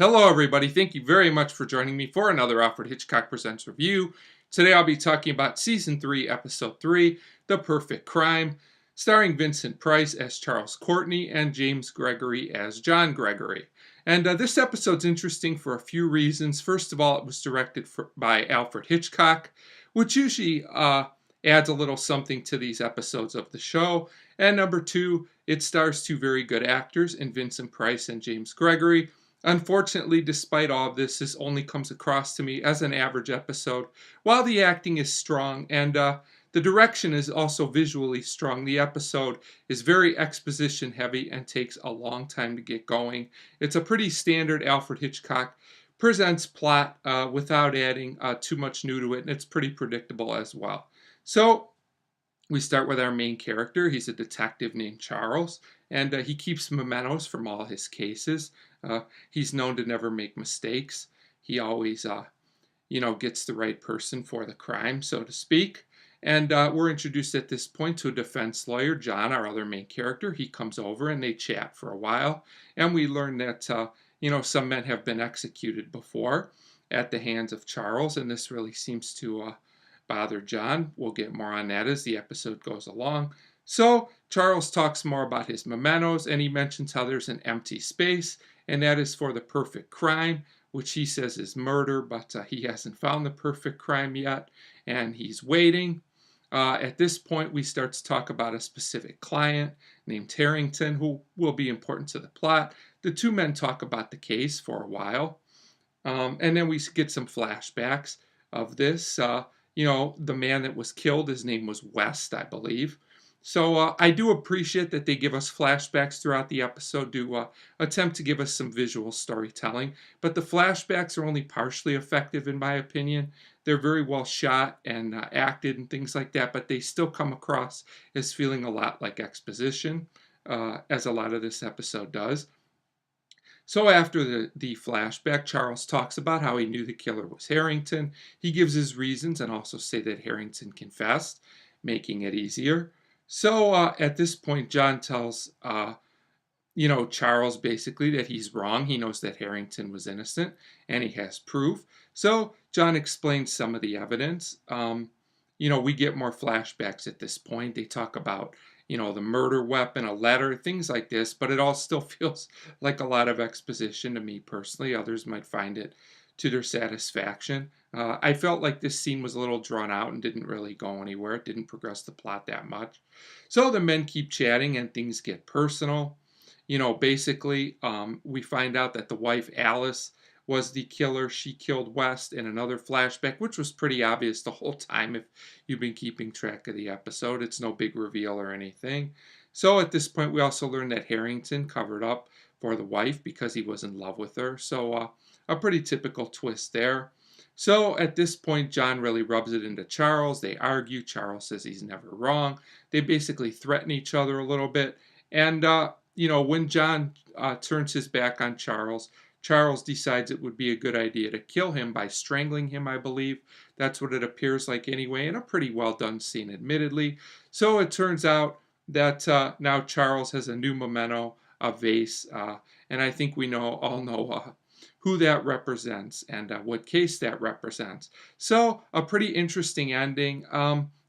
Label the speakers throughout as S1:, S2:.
S1: Hello, everybody. Thank you very much for joining me for another Alfred Hitchcock Presents review. Today I'll be talking about Season 3, Episode 3, The Perfect Crime, starring Vincent Price as Charles Courtney and James Gregory as John Gregory. And this episode's interesting for a few reasons. First of all, it was directed by Alfred Hitchcock, which usually adds a little something to these episodes of the show. And number two, it stars two very good actors in Vincent Price and James Gregory. Unfortunately, despite all of this, this only comes across to me as an average episode. While the acting is strong and the direction is also visually strong, the episode is very exposition heavy and takes a long time to get going. It's a pretty standard Alfred Hitchcock Presents plot without adding too much new to it, and it's pretty predictable as well. So we start with our main character. He's a detective named Charles, and he keeps mementos from all his cases. He's known to never make mistakes. He always, gets the right person for the crime, so to speak. And we're introduced at this point to a defense lawyer, John, our other main character. He comes over and they chat for a while. And we learn that, some men have been executed before at the hands of Charles. And this really seems to bother John. We'll get more on that as the episode goes along. So Charles talks more about his mementos, and he mentions how there's an empty space, and that is for the perfect crime, which he says is murder, but he hasn't found the perfect crime yet, and he's waiting. At this point, we start to talk about a specific client named Harrington, who will be important to the plot. The two men talk about the case for a while, and then we get some flashbacks of this. The man that was killed, his name was West, I believe. So I do appreciate that they give us flashbacks throughout the episode to attempt to give us some visual storytelling. But the flashbacks are only partially effective, in my opinion. They're very well shot and acted and things like that, but they still come across as feeling a lot like exposition, as a lot of this episode does. So after the flashback, Charles talks about how he knew the killer was Harrington. He gives his reasons and also say that Harrington confessed, making it easier. So at this point, John tells, Charles basically that he's wrong. He knows that Harrington was innocent and he has proof. So John explains some of the evidence. We get more flashbacks at this point. They talk about, the murder weapon, a letter, things like this, but it all still feels like a lot of exposition to me personally. Others might find it to their satisfaction. I felt like this scene was a little drawn out and didn't really go anywhere. It didn't progress the plot that much. So the men keep chatting and things get personal. Basically, we find out that the wife, Alice, was the killer. She killed West in another flashback, which was pretty obvious the whole time if you've been keeping track of the episode. It's no big reveal or anything. So at this point, we also learn that Harrington covered up for the wife because he was in love with her. So a pretty typical twist there. So at this point, John really rubs it into Charles. They argue. Charles says he's never wrong. They basically threaten each other a little bit. And, when John turns his back on Charles, Charles decides it would be a good idea to kill him by strangling him, I believe. That's what it appears like anyway, and a pretty well done scene, admittedly. So it turns out that now Charles has a new memento, a vase, and I think we all know who that represents and what case that represents. So a pretty interesting ending.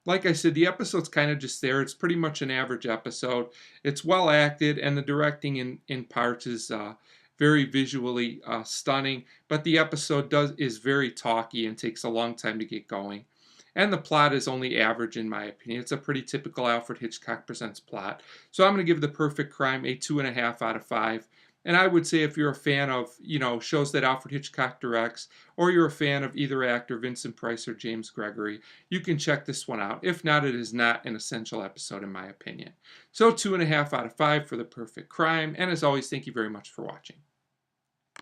S1: Like I said, the episode's kind of just there. It's pretty much an average episode. It's well acted, and the directing in parts is very visually stunning. But the episode is very talky and takes a long time to get going. And the plot is only average, in my opinion. It's a pretty typical Alfred Hitchcock Presents plot. So I'm going to give The Perfect Crime a 2.5 out of 5. And I would say if you're a fan of, shows that Alfred Hitchcock directs, or you're a fan of either actor, Vincent Price or James Gregory, you can check this one out. If not, it is not an essential episode in my opinion. So 2.5 out of 5 for The Perfect Crime. And as always, thank you very much for watching.